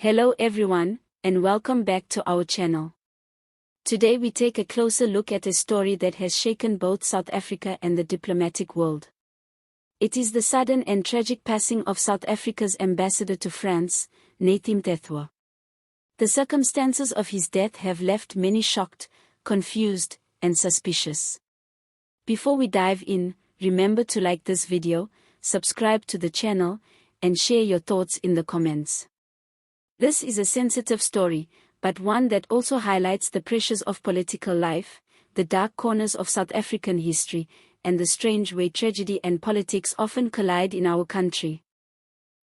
Hello everyone, and welcome back to our channel. Today we take a closer look at a story that has shaken both South Africa and the diplomatic world. It is the sudden and tragic passing of South Africa's ambassador to France, Nathi Mthethwa. The circumstances of his death have left many shocked, confused, and suspicious. Before we dive in, remember to like this video, subscribe to the channel, and share your thoughts in the comments. This is a sensitive story, but one that also highlights the pressures of political life, the dark corners of South African history, and the strange way tragedy and politics often collide in our country.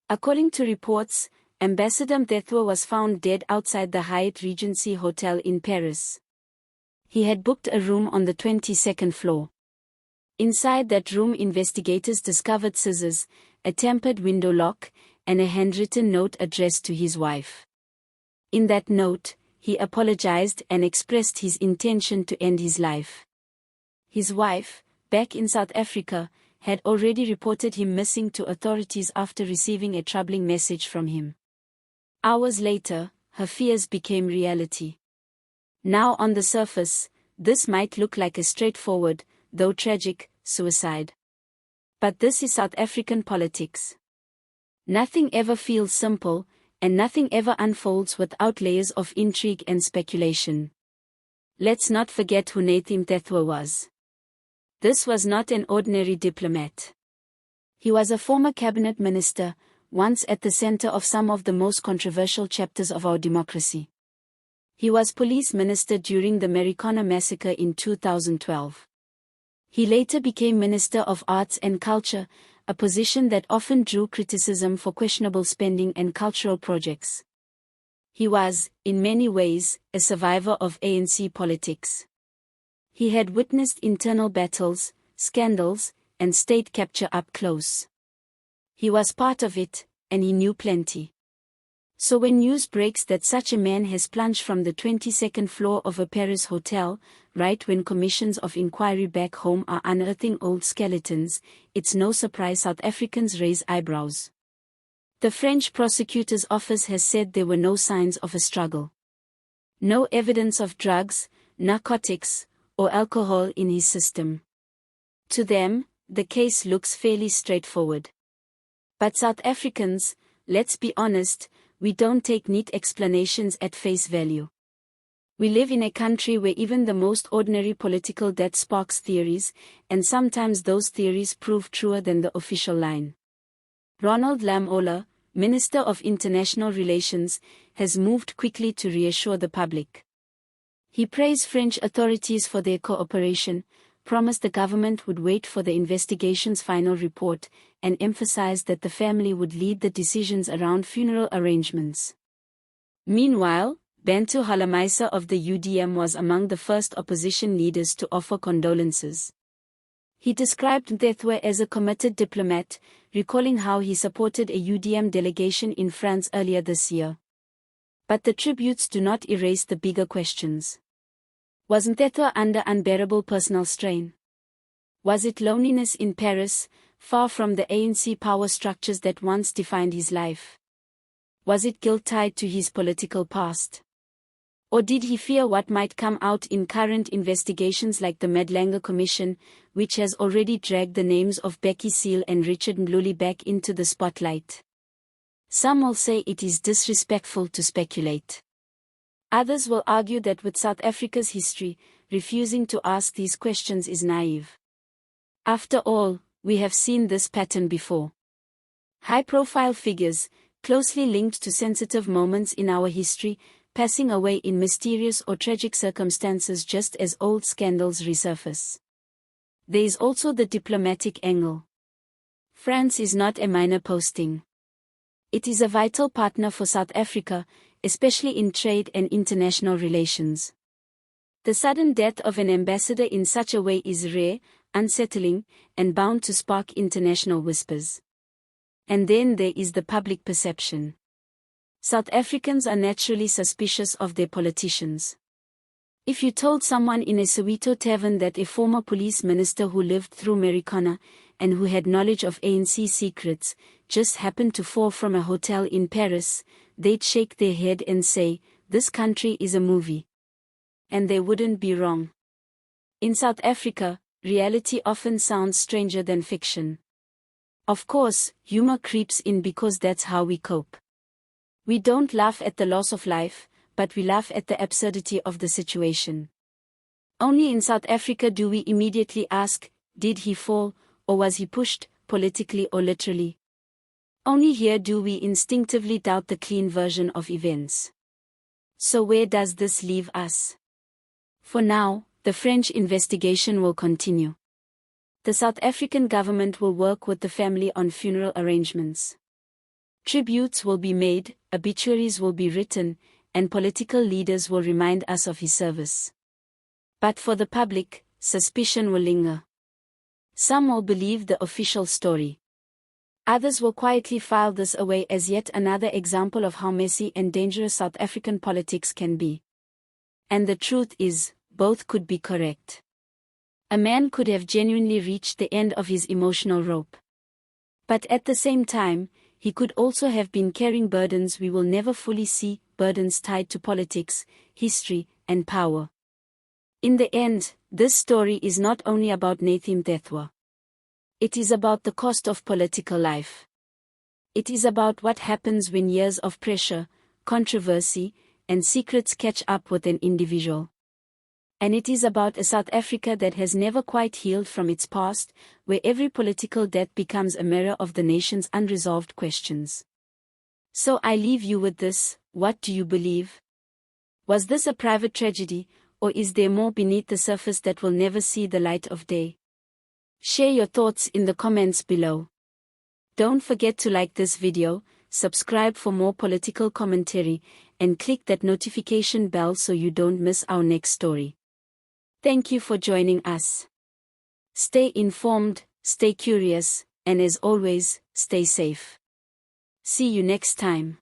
According to reports, Ambassador Mthethwa was found dead outside the Hyatt Regency Hotel in Paris. He had booked a room on the 22nd floor. Inside that room, investigators discovered scissors, a tampered window lock, and a handwritten note addressed to his wife. In that note, he apologized and expressed his intention to end his life. His wife, back in South Africa, had already reported him missing to authorities after receiving a troubling message from him. Hours later, her fears became reality. Now on the surface, this might look like a straightforward, though tragic, suicide. But this is South African politics. Nothing ever feels simple, and nothing ever unfolds without layers of intrigue and speculation. Let's not forget who Nathi Mthethwa was. This was not an ordinary diplomat. He was a former cabinet minister, once at the center of some of the most controversial chapters of our democracy. He was police minister during the Marikana massacre in 2012. He later became Minister of Arts and Culture, a position that often drew criticism for questionable spending and cultural projects. He was, in many ways, a survivor of ANC politics. He had witnessed internal battles, scandals, and state capture up close. He was part of it, and he knew plenty. So when news breaks that such a man has plunged from the 22nd floor of a Paris hotel, right when commissions of inquiry back home are unearthing old skeletons, it's no surprise South Africans raise eyebrows. The French prosecutor's office has said there were no signs of a struggle. No evidence of drugs, narcotics, or alcohol in his system. To them, the case looks fairly straightforward. But South Africans, let's be honest, we don't take neat explanations at face value. We live in a country where even the most ordinary political death sparks theories, and sometimes those theories prove truer than the official line. Ronald Lamola, Minister of International Relations, has moved quickly to reassure the public. He praised French authorities for their cooperation, promised the government would wait for the investigation's final report, and emphasized that the family would lead the decisions around funeral arrangements. Meanwhile, Bantu Holomisa of the UDM was among the first opposition leaders to offer condolences. He described Mthethwa as a committed diplomat, recalling how he supported a UDM delegation in France earlier this year. But the tributes do not erase the bigger questions. Was Mthethwa under unbearable personal strain? Was it loneliness in Paris, far from the ANC power structures that once defined his life? Was it guilt tied to his political past? Or did he fear what might come out in current investigations like the Madlanga Commission, which has already dragged the names of Becky Seal and Richard Mluli back into the spotlight? Some will say it is disrespectful to speculate. Others will argue that with South Africa's history, refusing to ask these questions is naive. After all, we have seen this pattern before. High-profile figures, closely linked to sensitive moments in our history, passing away in mysterious or tragic circumstances just as old scandals resurface. There is also the diplomatic angle. France is not a minor posting. It is a vital partner for South Africa, especially in trade and international relations. The sudden death of an ambassador in such a way is rare, unsettling, and bound to spark international whispers. And then there is the public perception. South Africans are naturally suspicious of their politicians. If you told someone in a Soweto tavern that a former police minister who lived through Marikana and who had knowledge of ANC secrets just happened to fall from a hotel in Paris, they'd shake their head and say, "This country is a movie." And they wouldn't be wrong. In South Africa, reality often sounds stranger than fiction. Of course, humor creeps in because that's how we cope. We don't laugh at the loss of life, but we laugh at the absurdity of the situation. Only in South Africa do we immediately ask, did he fall, or was he pushed, politically or literally? Only here do we instinctively doubt the clean version of events. So where does this leave us? For now, the French investigation will continue. The South African government will work with the family on funeral arrangements. Tributes will be made, obituaries will be written, and political leaders will remind us of his service. But for the public, suspicion will linger. Some will believe the official story. Others will quietly file this away as yet another example of how messy and dangerous South African politics can be. And the truth is, both could be correct. A man could have genuinely reached the end of his emotional rope. But at the same time, he could also have been carrying burdens we will never fully see, burdens tied to politics, history, and power. In the end, this story is not only about Nathi Mthethwa. It is about the cost of political life. It is about what happens when years of pressure, controversy, and secrets catch up with an individual. And it is about a South Africa that has never quite healed from its past, where every political death becomes a mirror of the nation's unresolved questions. So I leave you with this: what do you believe? Was this a private tragedy, or is there more beneath the surface that will never see the light of day? Share your thoughts in the comments below. Don't forget to like this video, subscribe for more political commentary, and click that notification bell so you don't miss our next story. Thank you for joining us. Stay informed, stay curious, and as always, stay safe. See you next time.